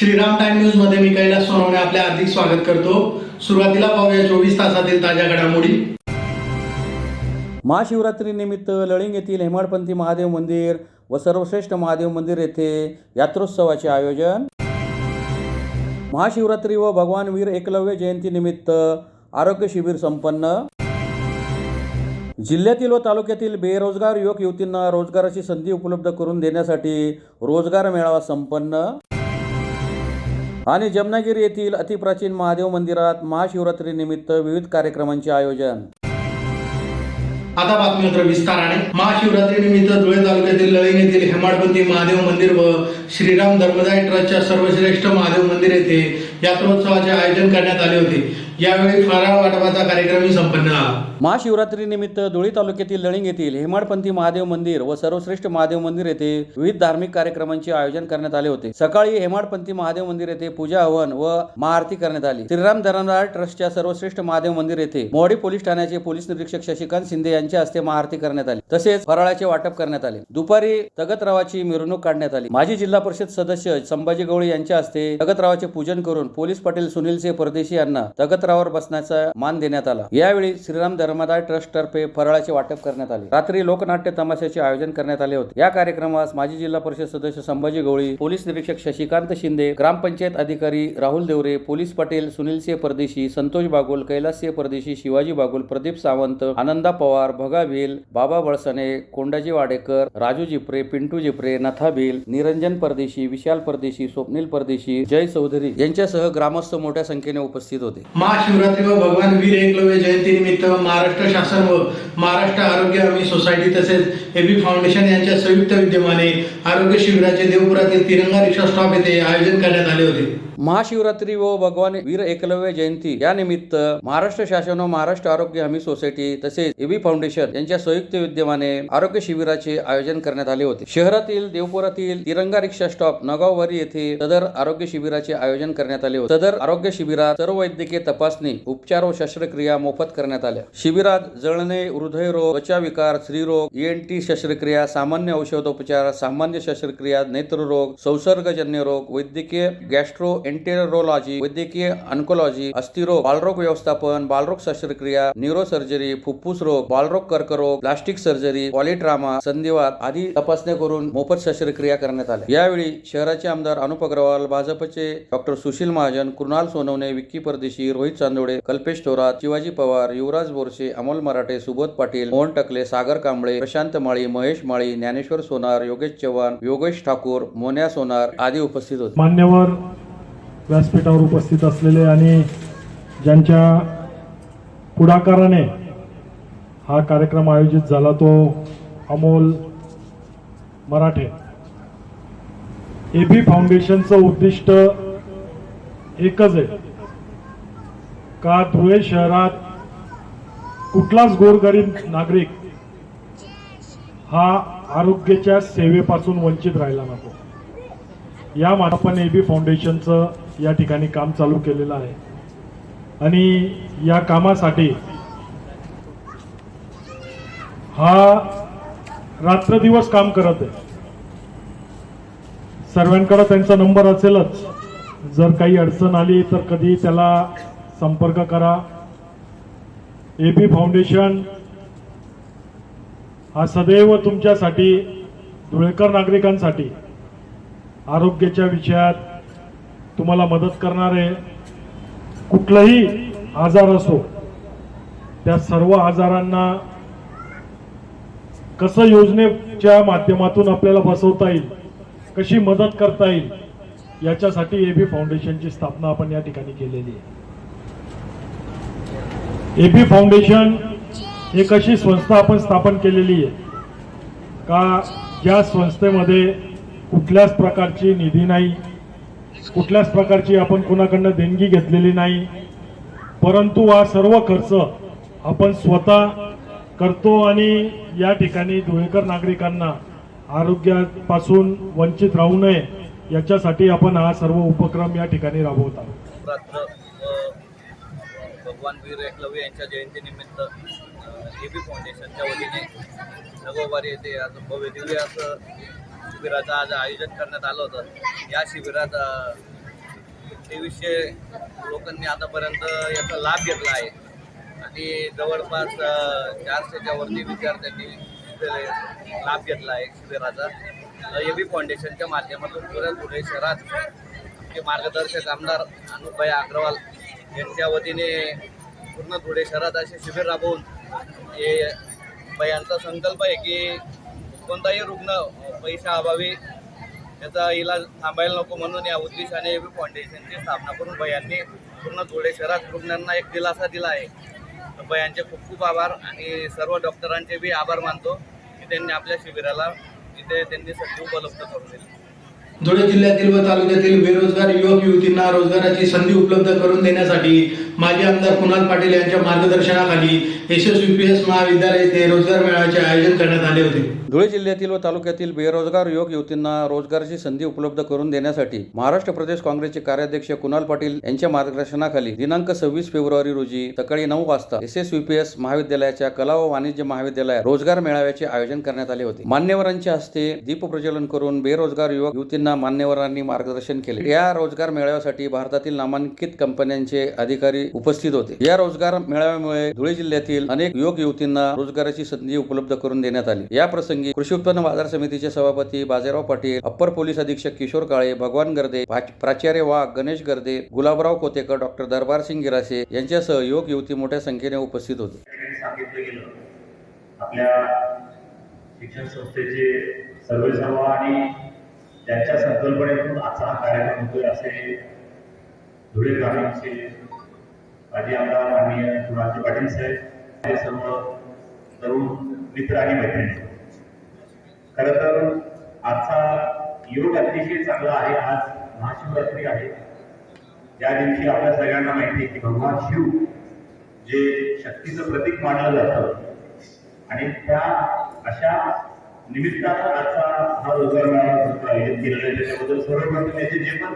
Shriram time news मध्ये मी कैलास सोनवणे आपले हार्दिक स्वागत करतो। सुरुवातीला पाहूया 24 तासातील ताज्या घडामोडी। महाशिवरात्री निमित्त लळिंग येथील हेमाडपंथी महादेव मंदिर व सर्वश्रेष्ठ महादेव मंदिर येथे यात्रोत्सवाचे आयोजन। महाशिवरात्री व भगवान वीर एकलव्य जयंती निमित्त आरोग्य शिबिर संपन्न। जिल्ह्यातील व तालुक्यातील बेरोजगार युवक युवतींना रोजगाराची संधी उपलब्ध करून देण्यासाठी रोजगार मेळावा संपन्न। आणि जमनागिरी येथील अतिप्राचीन महादेव मंदिरात महाशिवरात्री निमित्त विविध कार्यक्रमांचे आयोजन। आता बातमीपत्र विस्ताराने। महाशिवरात्री निमित्त धुळे तालुक्यातील लळिंग येथील हेमाडपंथी महादेव मंदिर व श्रीराम धर्मदाय ट्रस्टच्या सर्वश्रेष्ठ महादेव मंदिर येथे यात्रोत्सवाचे आयोजन करण्यात आले होते। यावेळी फराळ वाटपाचा कार्यक्रमही संपन्न झाला। महाशिवरात्री निमित्त धुळे तालुक्यातील लळिंग येथील हेमाडपंथी महादेव मंदिर व सर्वश्रेष्ठ महादेव मंदिर येथे विविध धार्मिक कार्यक्रमांचे आयोजन करण्यात आले होते। सकाळी हेमाडपंथी महादेव मंदिर येथे पूजा हवन व महाआरती करण्यात आली। श्रीराम धर्मदाय ट्रस्टच्या सर्वश्रेष्ठ महादेव मंदिर येथे मोवाडी पोलीस ठाण्याचे पोलीस निरीक्षक शशिकांत शिंदे यांच्या हस्ते महाआरती करण्यात आली, तसेच फराळाचे वाटप करण्यात आले। दुपारी तगतरावाची मिरवणूक काढण्यात आली। माजी जिल्हा परिषद सदस्य संभाजी गवळी यांच्या हस्ते तगतरावाचे पूजन करून पोलीस पाटील सुनील सिंह परदेशी यांना तगतरावावर बसण्याचा मान देण्यात आला। यावेळी श्रीराम धर्मदाय ट्रस्ट तर्फे फराळाचे वाटप करण्यात आले। रात्री लोकनाट्य तमाशाचे आयोजन करण्यात आले होते। या कार्यक्रमास माजी जिल्हा परिषद सदस्य संभाजी गवळी, पोलीस निरीक्षक शशिकांत शिंदे, ग्रामपंचायत अधिकारी राहुल देवरे, पोलीस पाटील सुनील सिंह परदेशी, संतोष बागुल, कैलास सिंह परदेशी, शिवाजी बागुल, प्रदीप सावंत, आनंदा पवार, भगा भिल, बाबा बळसने, कोंडाजी वाडेकर, राजू जिप्रे, पिंटू जिप्रे, नथा भिल, निरंजन परदेशी, विशाल परदेशी, स्वप्नील परदेशी, जय चौधरी यांच्यासह ग्रामस्थ मोठ्या संख्येने उपस्थित होते। महाशिवरात्री व भगवान वीर एकलव्य जयंती निमित्त महाराष्ट्र शासन व महाराष्ट्र आरोग्य हमी सोसायटी तसेच एबी फाउंडेशन यांच्या संयुक्त विद्यमाने आरोग्य शिबिराचे देवपुरातील तिरंगा रिक्षा स्टॉप येथे आयोजन करण्यात आले होते। महाशिवरात्री व भगवान वीर एकलव्य जयंती या निमित्त महाराष्ट्र शासन व महाराष्ट्र आरोग्य हमी सोसायटी तसेच एबी फाउंडेशन यांच्या संयुक्त विद्यमाने आरोग्य शिबिराचे आयोजन करण्यात आले होते। शहरातील देवपुरातील तिरंगा रिक्षा स्टॉप नगाववारी येथे सदर आरोग्य शिबिराचे आयोजन करण्यात आले होते। सदर आरोग्य शिबिरात सर्व वैद्यकीय तपासणी, उपचार व शस्त्रक्रिया मोफत करण्यात आल्या। शिबिरात जळणे, हृदयरोग, त्वचाविकार, स्त्रीरोग, ENT शस्त्रक्रिया, सामान्य औषधोपचार, सामान्य शस्त्रक्रिया, नेत्ररोग, संसर्गजन्य रोग, वैद्यकीय गॅस्ट्रो एंटेरोलॉजी, वैद्यकीय ऑन्कोलॉजी, अस्थिरोग, बालरोग व्यवस्थापन, बालरोग शस्त्रक्रिया, न्यूरोसर्जरी, फुफ्फुस रोग, बालरोग, कर्करोग, प्लास्टिक सर्जरी, पॉलिट्रामा, संधिवात आदी तपासण्या करून मोफत शस्त्रक्रिया करण्यात आल्या। यावेळी शहराचे आमदार अनुप अग्रवाल, भाजपचे डॉक्टर सुशील महाजन, कृणाल सोनवणे, विक्की परदेशी, रोहित चांदोडे, कल्पेश थोरात, शिवाजी पवार, युवराज बोरसे, अमोल मराठे, सुबोध पाटील, मोहन टकले, सागर कांबळे, प्रशांत माळी, महेश माळी, ज्ञानेश्वर सोनार, योगेश चव्हाण, योगेश ठाकूर, मोन्या सोनार आदी उपस्थित होते। मान्यवर व्यासपीठावर उपस्थित असलेले आणि ज्यांच्या पुढाकाराने हा कार्यक्रम आयोजित झाला तो अमोल मराठे। एबी फाउंडेशनचं उद्दिष्ट एकच आहे का धुळे शहरात कुठलाच गोरगरीब नागरिक हा आरोग्याच्या सेवेपासून वंचित राहिला नको। या आपण एबी फाउंडेशनचं या ठिकाणी काम चालू केलेलं आहे आणि या कामासाठी हा रात्रदिवस काम करत आहे। सर्वांकडे त्यांचा नंबर असेलच, जर काही अडचण आली तर कधी त्याला संपर्क करा। एबी फाउंडेशन हा सदैव तुमच्यासाठी, धुळेकर नागरिकांसाठी आरोग्याच्या विषयात तुम्हाला मदत करणार आहे। कुठलाही आजार असो त्या सर्व आजारांना कसं योजनेच्या माध्यमातून आपल्याला बसवता येईल, कशी मदत करता येईल याच्यासाठी एबी फाउंडेशनची स्थापना आपण या ठिकाणी केलेली आहे। एबी फाउंडेशन एक अशी संस्था आपण स्थापन केलेली आहे का ज्या संस्थेमध्ये कुठल्याच प्रकारची निधी नाही, कुठल्याच प्रकारची आपण कोणाकडनं देणगी घेतलेली नाही, परंतु हा सर्व खर्च आपण स्वतः करतो आणि या ठिकाणी धुळेकर नागरिकांना आरोग्यापासून वंचित राहू नये याच्यासाठी आपण हा सर्व उपक्रम या ठिकाणी राबवत आहोत। भगवान वीर एकलव्य यांच्या जयंतीनिमित्त एबी फाउंडेशनच्या वतीने नगोबारी येथे आज भव्य दिव्य असं शिबिराचं आज आयोजन करण्यात आलं होतं। या शिबिरात 2300 लोकांनी आतापर्यंत याचा लाभ घेतला आहे आणि जवळपास 400च्या वरती विद्यार्थ्यांनी लाभ घेतला आहे शिबिराचा. एबी फाउंडेशनच्या माध्यमातून पुऱ्या धुळे शहरात आमचे मार्गदर्शक आमदार अनुपभाई अग्रवाल यांच्या वतीने पूर्ण धुळे शहरात असे शिबिर राबवून हे यांचा संकल्प आहे की कोणताही रुग्ण पैशाअभावी त्याचा इलाज थांबायला नको म्हणून या उद्देशाने एबी फाउंडेशनची स्थापना करून भयांनी पूर्ण धुळे शहरात रुग्णांना एक दिलासा दिला आहे. तर भयांचे खूप खूप आभार आणि सर्व डॉक्टरांचे बी आभार मानतो की त्यांनी आपल्या शिबिराला इथे त्यांनी संधी उपलब्ध करून दिली. धुळे जिल्ह्यातील व तालुक्यातील बेरोजगार युवक युवतींना रोजगाराची संधी उपलब्ध करून देण्यासाठी माजी आमदार कुणाल पाटील यांच्या मार्गदर्शनाखाली SSVPS महाविद्यालय येथे रोजगार मेळाव्याचे आयोजन करण्यात आले होते. धुळे जिल्ह्यातील व तालुक्यातील बेरोजगार युवक युवतींना रोजगाराची संधी उपलब्ध करून देण्यासाठी महाराष्ट्र प्रदेश काँग्रेसचे कार्याध्यक्ष कुणाल पाटील यांच्या मार्गदर्शनाखाली दिनांक 26 फेब्रुवारी रोजी सकाळी 9 वाजता SSVPS महाविद्यालयाच्या कला व वाणिज्य महाविद्यालयात रोजगार मेळाव्याचे आयोजन करण्यात आले होते. मान्यवरांच्या हस्ते दीप प्रज्वलन करून बेरोजगार युवक युवतींना मान्यवरांनी मार्गदर्शन केले. या रोजगार मेळाव्यासाठी भारतातील नामांकित कंपन्यांचे अधिकारी उपस्थित होते. या रोजगार मेळाव्यामुळे धुळे जिल्ह्यातील अनेक युवक युवतींना रोजगाराची संधी उपलब्ध करून देण्यात आली. या प्रसंगी कृषी उत्पन्न बाजार समितीचे सभापती बाजीराव पाटील, अप्पर पोलीस अधीक्षक किशोर काळे, भगवान गर्दे, प्राचार्य वाघ, गणेश गर्दे, गुलाबराव कोतेकर, डॉक्टर दरबार सिंग गिरासे यांच्यासह युवक युवती मोठ्या संख्येने उपस्थित होते. सांगितलं गेलं आपल्या शिक्षण संस्थेचे सर्वेसर्वा आणि त्यांच्या संकल्पनेतून आजचा हा कार्यक्रम होतोय असे धुळे ग्रामीणचे माजी आमदार माननीय कुणाल पाटील साहेब, हे सर्व तरुण मित्र आणि मैत्रिणी. खरं तर आजचा योग अतिशय चांगला आहे. आज महाशिवरात्री आहे. त्या दिवशी आपल्या सगळ्यांना माहिती आहे की भगवान शिव जे शक्तीचं प्रतीक मानलं जातं आणि त्या अशा निमित्तानं आजचा हा रोजगार मेळावा आयोजित केलेला आहे. त्याच्याबद्दल सर्वप्रथम याचे जे पण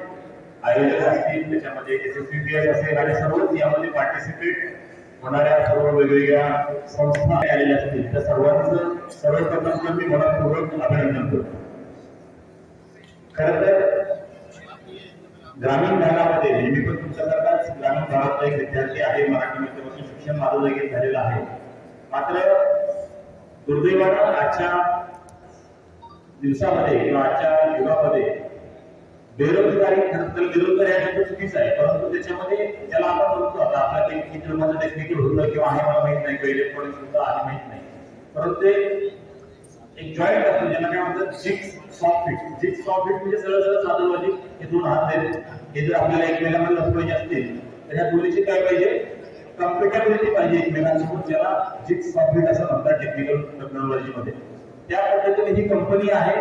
आयोजक असतील त्याच्यामध्ये SSVPS असेल आणि सर्वच यामध्ये पार्टिसिपेट होणाऱ्या सर्व वेगवेगळ्या संस्था आलेल्या असतील त्या सर्वांचं सर्वप्रथम मी मनपूर्वक अभिनंदन करतो. खरं तर ग्रामीण भागामध्ये मी पण तुमच्यासारखाच ग्रामीण भागातला एक विद्यार्थी आहे. मराठी माध्यमातून शिक्षण माझं देखील झालेलं आहे. मात्र दुर्दैवानं आजच्या दिवसामध्ये किंवा आजच्या युगामध्ये बेरोजगारी खरं तर बेरोजगारी हा शब्द चुकीचा आहे, परंतु त्याच्यामध्ये ज्याला आपण म्हणतो आता आपल्या टेक्निकल होतं किंवा आहे मला माहित नाही, इलेक्ट्रॉनिक्स होतं आहे माहित नाही, परंतु ते एक जॉईंट असतो ज्याला काय म्हणतात जिग्स सॉफ्ट फिट म्हणजे सरळ सरळ साधं लॉजिक. हे दोन हात आहेत, हे जर आपल्याला एकमेकांमध्ये बसवायचे असतील तर ह्या दोन्हीची काय पाहिजे, कम्पेटेबिलिटी पाहिजे एकमेकांसोबत, ज्याला जिग्स सॉफ्ट फिट असं म्हणतात टेक्निकल टेक्नॉलॉजीमध्ये. त्या पद्धतीने ही कंपनी आहे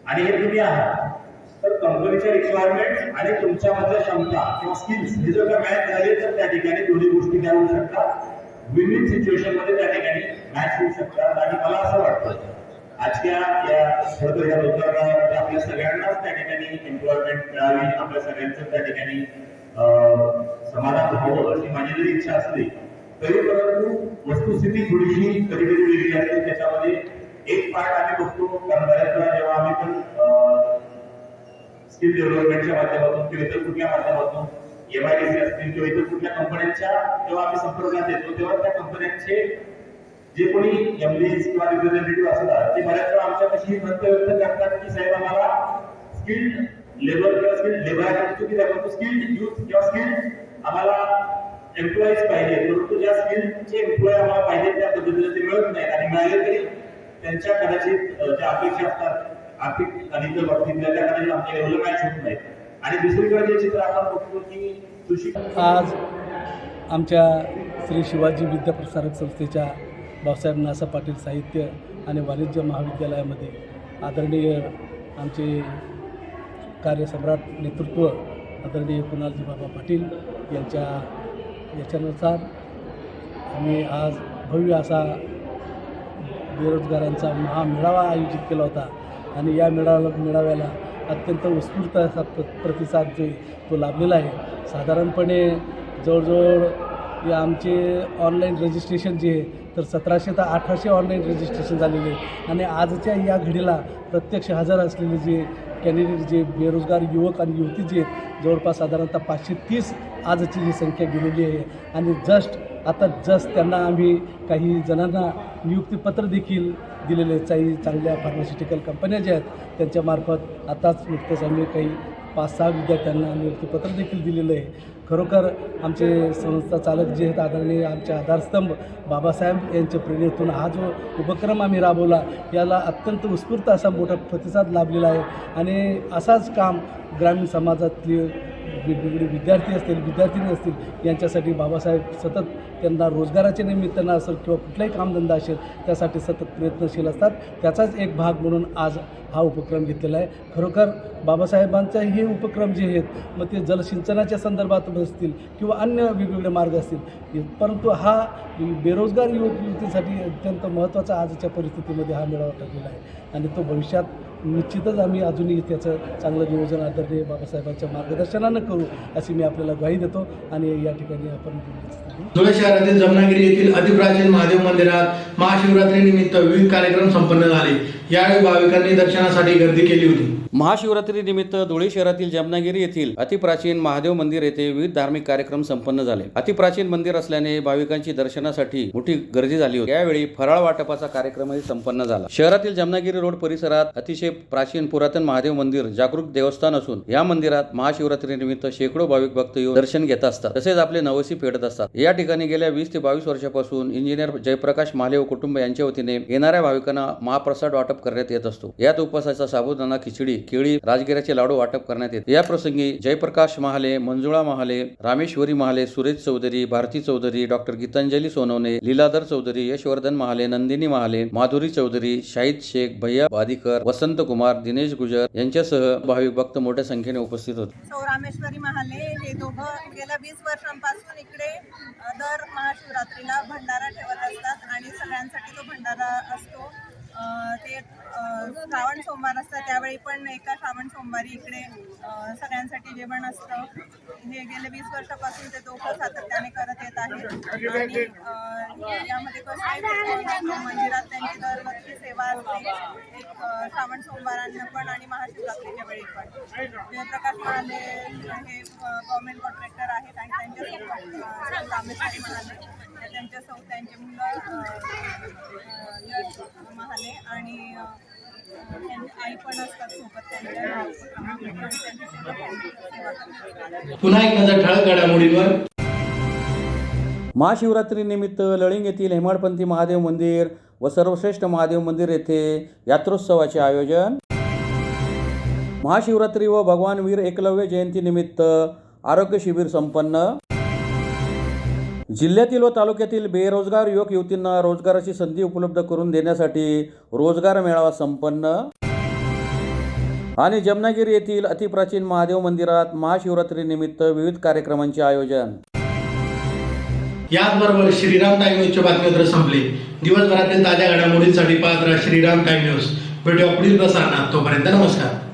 आणि हे तुम्ही आहात. तर कंपनीच्या रिक्वायरमेंट आणि तुमच्यामधल्या क्षमता किंवा स्किल्स हे जर का मॅच झाले तर त्या ठिकाणी दोन्ही गोष्टी काय होऊ शकतात, विन विन सिच्युएशन मध्ये त्या ठिकाणी मॅच होऊ शकतात. आणि मला असं वाटतं आजच्या या खरं तर या रोजगारामध्ये आपल्या सगळ्यांनाच त्या ठिकाणी एम्प्लॉयमेंट मिळावी, आपल्या सगळ्यांचं त्या ठिकाणी समाधान व्हावं अशी माझी जरी इच्छा असली तरी परंतु वस्तुस्थिती थोडीशी कधी कधी वेगळी असते. त्याच्यामध्ये एक पार्ट आम्ही बघतो कारण बऱ्याच वेळा जेव्हा आम्ही पण स्किल डेव्हलपमेंटच्या माध्यमातून किंवा इतर कुठल्या माध्यमातून MIDC असतील किंवा इतर कुठल्या कंपन्यांच्या जेव्हा आम्ही संपर्कात येतो तेव्हा त्या कंपन्यांचे जे कोणी MDs किंवा रिप्रेझेंटेटिव्ह असतात ते बऱ्याच वेळा आमच्यापाशी मत व्यक्त करतात की साहेब आम्हाला स्किल्ड लेबर किंवा स्किल्ड लेबर स्किल्ड यूथ किंवा स्किल्ड आम्हाला एम्प्लॉईज पाहिजे, परंतु ज्या स्किल्डचे एम्प्लॉय आम्हाला पाहिजे त्या पद्धतीने ते मिळत नाहीत आणि मिळाले तरी त्यांच्या कदाचित ज्या अपेक्षा असतात आर्थिक आणि इतर बाबतीतल्या त्या कदाचित आमच्या लेवलला मॅच होत नाहीत. आणि दुसरीकडे जे चित्र आपण बघतो की कृषी आज आमच्या श्री शिवाजी विद्याप्रसारक संस्थेच्या बाबासाहेब नासा पाटील साहित्य आणि वाणिज्य महाविद्यालयामध्ये आदरणीय आमचे कार्यसम्राट नेतृत्व आदरणीय कुणालजी बाबा पाटील यांच्या याच्यानुसार आम्ही आज भव्य असा बेरोजगारांचा महामेळावा आयोजित केला होता आणि या मेळाव्याला अत्यंत उत्स्फूर्त असा प्रतिसाद जो तो लाभलेला आहे. साधारणपणे जवळजवळ या आमचे ऑनलाईन रजिस्ट्रेशन जे आहे तर 1700 ते 1800 ऑनलाईन रजिस्ट्रेशन झालेले आहे आणि आजच्या या घडीला प्रत्यक्ष हजर असलेले जे कॅन्डिडेट जे बेरोजगार युवक आणि युवती जे आहेत जवळपास साधारणतः 530 आजची ही संख्या गेलेली आहे. आणि जस्ट त्यांना आम्ही काही जणांना नियुक्तीपत्र देखील दिलेले आहेत. काही चांगल्या फार्मास्युटिकल कंपन्या ज्या आहेत त्यांच्यामार्फत आताच नुकतंच आम्ही काही 5-6 विद्यार्थ्यांना नियुक्तीपत्र देखील दिलेलं आहे. खरोखर आमचे संस्था चालक जे आहेत आदरणीय आमचे आधारस्तंभ बाबासाहेब यांच्या प्रेरणेतून हा जो उपक्रम आम्ही राबवला याला अत्यंत उत्स्फूर्त असा मोठा प्रतिसाद लाभलेला आहे. आणि असाच काम ग्रामीण समाजातले वेगवेगळे विद्यार्थी असतील विद्यार्थिनी असतील यांच्यासाठी बाबासाहेब सतत त्यांना रोजगाराच्या निमित्तानं असेल किंवा कुठलाही कामधंदा असेल त्यासाठी सतत प्रयत्नशील असतात. त्याचाच एक भाग म्हणून आज हा उपक्रम घेतलेला आहे. खरोखर बाबासाहेबांचे हे उपक्रम जे आहेत मग ते जलसिंचनाच्या संदर्भात असतील किंवा अन्य वेगवेगळे मार्ग असतील परंतु हा बेरोजगार युवक युवतीसाठी अत्यंत महत्त्वाचा आजच्या परिस्थितीमध्ये हा मेळावा ठरलेला आहे. आणि तो भविष्यात निश्चितच आम्ही अजूनही त्याचं चांगलं नियोजन आदरणीय बाबासाहेबांच्या मार्गदर्शनानं करू अशी मी आपल्याला ग्वाही देतो. आणि या ठिकाणी आपण धुळे शहरातील जमनागिरी येथील अतिप्राचीन महादेव मंदिरात महाशिवरात्रीनिमित्त विविध कार्यक्रम संपन्न झाले. यावेळी भाविकांनी दर्शनासाठी गर्दी केली होती. महाशिवरात्री निमित्त धुळे शहरातील जमनागिरी येथील अतिप्राचीन महादेव मंदिर येथे विविध धार्मिक कार्यक्रम संपन्न झाले. अतिप्राचीन मंदिर असल्याने भाविकांची दर्शनासाठी मोठी गर्दी झाली होती. यावेळी फराळ वाटपाचा कार्यक्रमही संपन्न झाला. शहरातील जमनागिरी रोड परिसरात अतिशय प्राचीन पुरातन महादेव मंदिर जागरूक देवस्थान असून या मंदिरात महाशिवरात्री निमित्त शेकडो भाविक भक्त येऊन दर्शन घेत असतात तसेच आपले नवसी फेडत असतात. या ठिकाणी गेल्या 20 ते 22 वर्षापासून इंजिनियर जयप्रकाश महाले व कुटुंब यांच्या वतीने येणाऱ्या भाविकांना महाप्रसाद वाटप करण्यात येत असतो. यात उपवासाचा साबुदाणा खिचडी केळी राजगिराचे लाडू वाटप करण्यात येते. या प्रसंगी जयप्रकाश महाले मंजुळा महाले रामेश्वरी महाले सुरेश चौधरी भारती चौधरी डॉक्टर गीतांजली सोनवणे लीलाधर चौधरी यशवर्धन महाले नंदिनी महाले माधुरी चौधरी शाहिद शेख भैया बादीकर वसंत कुमार दिनेश गुजर यांच्यासह भाविक भक्त मोठ्या संख्येने उपस्थित होते. रामेश्वरी महाले हे दोघं गेल्या 20 वर्षांपासून इकडे दर महाशिवरात्रीला भंडारा ठेवत असतात आणि सगळ्यांसाठी तो भंडारा असतो. ते श्रावण सोमवार असतं त्यावेळी पण एका श्रावण सोमवारी इकडे सगळ्यांसाठी जेवण असतं. हे गेले 20 वर्षापासून ते दोघं सातत्याने करत येत आहेत. आणि यामध्ये कसं आहे मंदिरात त्यांची दरवर्षी सेवा असते एक श्रावण सोमवारांना पण आणि महाशिवरात्रीच्या वेळी पण. जयप्रकाश महाले हे गव्हर्नमेंट कॉन्ट्रॅक्टर आहेत आणि त्यांच्यासोबत रामेश्वरी महाले त्यांच्यासोबत त्यांचे मुलं यश महाले आणि आई पण असतात सोबत त्यांच्या. पुन्हा एक नजर ठळक घडामोडींवर. महाशिवरात्री निमित्त लळिंग येथील हेमाडपंथी महादेव मंदिर व सर्वश्रेष्ठ महादेव मंदिर येथे यात्रोत्सवाचे आयोजन. महाशिवरात्री व भगवान वीर एकलव्य जयंती निमित्त आरोग्य शिबिर संपन्न. जिल्ह्यातील व तालुक्यातील बेरोजगार युवक युवतींना रोजगाराची संधी उपलब्ध करून देण्यासाठी रोजगार मेळावा संपन्न. आणि जमनागिरी येथील अतिप्राचीन महादेव मंदिरात महाशिवरात्री निमित्त विविध कार्यक्रमांचे आयोजन. याचबरोबर श्रीराम टाइम न्यूजच्या बातमीपत्र संपले. दिवसभरातील ताज्या घडामोडींसाठी पाहत राहा श्रीराम टाइम न्यूज. भेटूया पुढील प्रसारणात. तोपर्यंत नमस्कार.